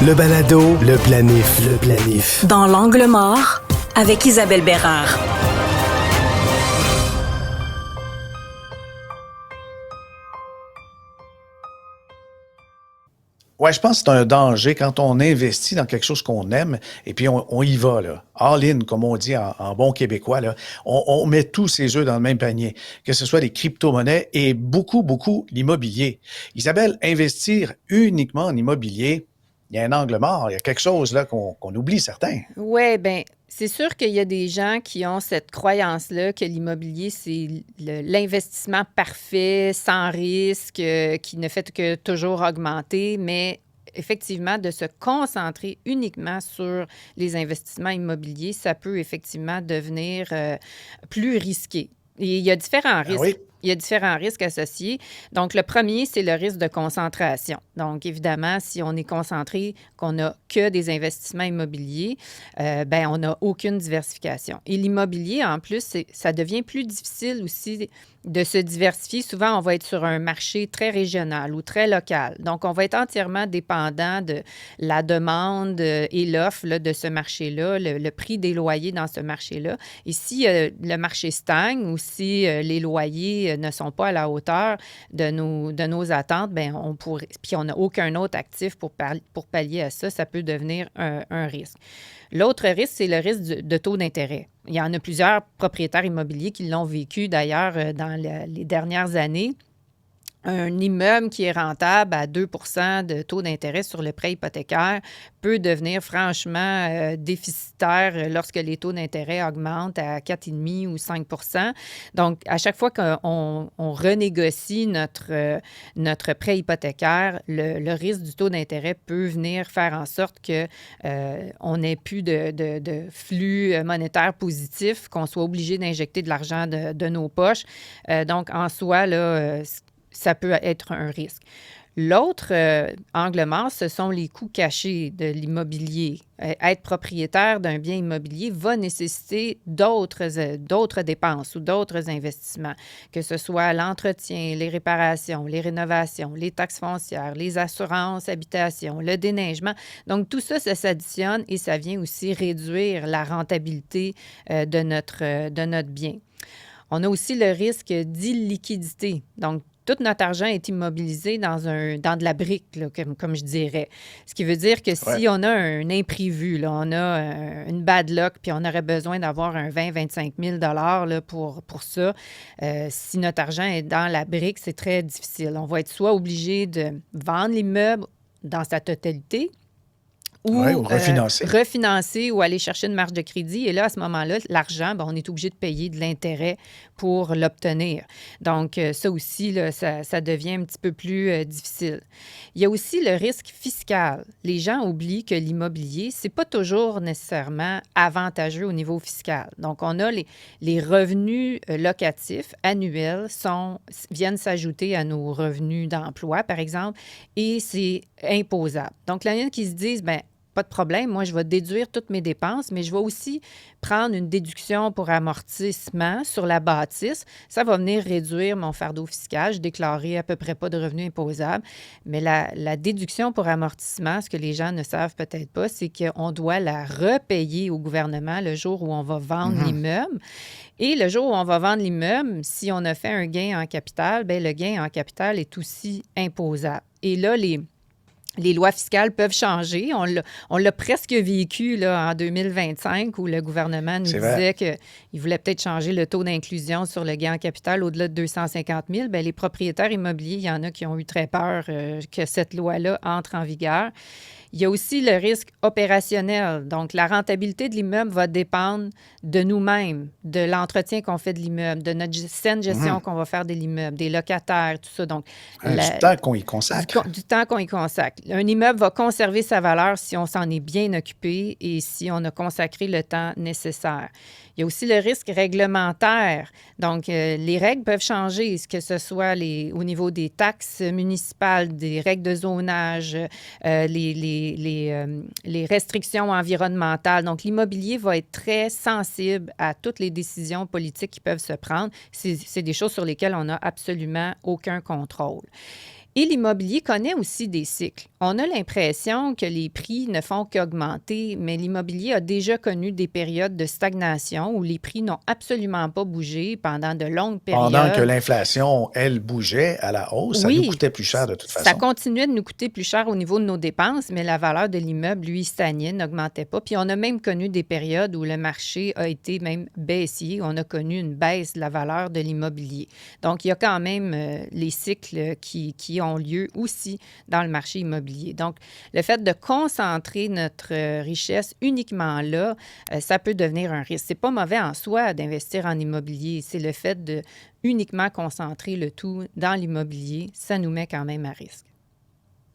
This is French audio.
Le balado, le planif. Dans l'angle mort, avec Isabelle Bérard. Ouais, je pense que c'est un danger quand on investit dans quelque chose qu'on aime et puis on y va, là. All in, comme on dit en bon québécois, là. On met tous ses œufs dans le même panier, que ce soit les crypto-monnaies et beaucoup l'immobilier. Isabelle, investir uniquement en immobilier, il y a un angle mort, il y a quelque chose là qu'on oublie certains. Oui, bien, c'est sûr qu'il y a des gens qui ont cette croyance-là que l'immobilier, c'est l'investissement parfait, sans risque, qui ne fait que toujours augmenter, mais effectivement, de se concentrer uniquement sur les investissements immobiliers, ça peut effectivement devenir plus risqué. Et il y a différents risques. Oui. Il y a différents risques associés. Donc, le premier, c'est le risque de concentration. Donc, évidemment, si on est concentré, qu'on n'a que des investissements immobiliers, ben on n'a aucune diversification. Et l'immobilier, en plus, ça devient plus difficile aussi de se diversifier. Souvent, on va être sur un marché très régional ou très local. Donc, on va être entièrement dépendant de la demande et l'offre là, de ce marché-là, le prix des loyers dans ce marché-là. Et si le marché stagne ou si les loyers ne sont pas à la hauteur de nos attentes, bien, puis on n'a aucun autre actif pour pallier à ça, ça peut devenir un risque. L'autre risque, c'est le risque de taux d'intérêt. Il y en a plusieurs propriétaires immobiliers qui l'ont vécu d'ailleurs dans les dernières années. Un immeuble qui est rentable à 2 de taux d'intérêt sur le prêt hypothécaire peut devenir franchement déficitaire lorsque les taux d'intérêt augmentent à 4,5 ou 5 Donc, à chaque fois qu'on renégocie notre prêt hypothécaire, le risque du taux d'intérêt peut venir faire en sorte qu'on n'ait plus de flux monétaire positif, qu'on soit obligé d'injecter de l'argent de nos poches. Donc, en soi, là, ça peut être un risque. L'autre angle mort, ce sont les coûts cachés de l'immobilier. Être propriétaire d'un bien immobilier va nécessiter d'autres dépenses ou d'autres investissements, que ce soit l'entretien, les réparations, les rénovations, les taxes foncières, les assurances, habitation, le déneigement. Donc, tout ça, ça s'additionne et ça vient aussi réduire la rentabilité de notre bien. On a aussi le risque d'illiquidité. Donc, tout notre argent est immobilisé dans de la brique, là, comme je dirais. Ce qui veut dire que si on a un imprévu, là, on a une bad luck, puis on aurait besoin d'avoir un 20-25 000 là, pour ça, si notre argent est dans la brique, c'est très difficile. On va être soit obligé de vendre l'immeuble dans sa totalité, ou refinancer ou aller chercher une marge de crédit. Et là, à ce moment-là, l'argent, on est obligé de payer de l'intérêt pour l'obtenir. Donc, ça aussi, là, ça devient un petit peu plus difficile. Il y a aussi le risque fiscal. Les gens oublient que l'immobilier, c'est pas toujours nécessairement avantageux au niveau fiscal. Donc, on a les revenus locatifs annuels viennent s'ajouter à nos revenus d'emploi, par exemple, et c'est imposable. Donc, il y en a qui se disent, pas de problème, moi, je vais déduire toutes mes dépenses, mais je vais aussi prendre une déduction pour amortissement sur la bâtisse. Ça va venir réduire mon fardeau fiscal. Je déclarerai à peu près pas de revenus imposables. Mais la déduction pour amortissement, ce que les gens ne savent peut-être pas, c'est qu'on doit la repayer au gouvernement le jour où on va vendre l'immeuble. Et le jour où on va vendre l'immeuble, si on a fait un gain en capital, bien, le gain en capital est aussi imposable. Et là, les lois fiscales peuvent changer. On l'a presque vécu là, en 2025 où le gouvernement nous disait qu'il voulait peut-être changer le taux d'inclusion sur le gain en capital au-delà de 250 000. Bien, les propriétaires immobiliers, il y en a qui ont eu très peur que cette loi-là entre en vigueur. Il y a aussi le risque opérationnel. Donc, la rentabilité de l'immeuble va dépendre de nous-mêmes, de l'entretien qu'on fait de l'immeuble, de notre saine gestion qu'on va faire de l'immeuble, des locataires, tout ça. Donc, du temps qu'on y consacre. Du temps qu'on y consacre. Un immeuble va conserver sa valeur si on s'en est bien occupé et si on a consacré le temps nécessaire. Il y a aussi le risque réglementaire. Donc, les règles peuvent changer, que ce soit au niveau des taxes municipales, des règles de zonage, les restrictions environnementales. Donc, l'immobilier va être très sensible à toutes les décisions politiques qui peuvent se prendre. C'est des choses sur lesquelles on n'a absolument aucun contrôle. Et l'immobilier connaît aussi des cycles. On a l'impression que les prix ne font qu'augmenter, mais l'immobilier a déjà connu des périodes de stagnation où les prix n'ont absolument pas bougé pendant de longues Pendant que périodes. l'inflation, elle, bougeait à la hausse, ça nous Oui, coûtait plus cher de toute ça façon. continuait de nous coûter plus cher au niveau de nos dépenses, mais la valeur de l'immeuble, lui, stagnait, n'augmentait pas. Puis on a même connu des périodes où le marché a été même baissier. On a connu une baisse de la valeur de l'immobilier. Donc, il y a quand même les cycles qui ont lieu aussi dans le marché immobilier. Donc, le fait de concentrer notre richesse uniquement là, ça peut devenir un risque. C'est pas mauvais en soi d'investir en immobilier. C'est le fait de uniquement concentrer le tout dans l'immobilier, ça nous met quand même à risque.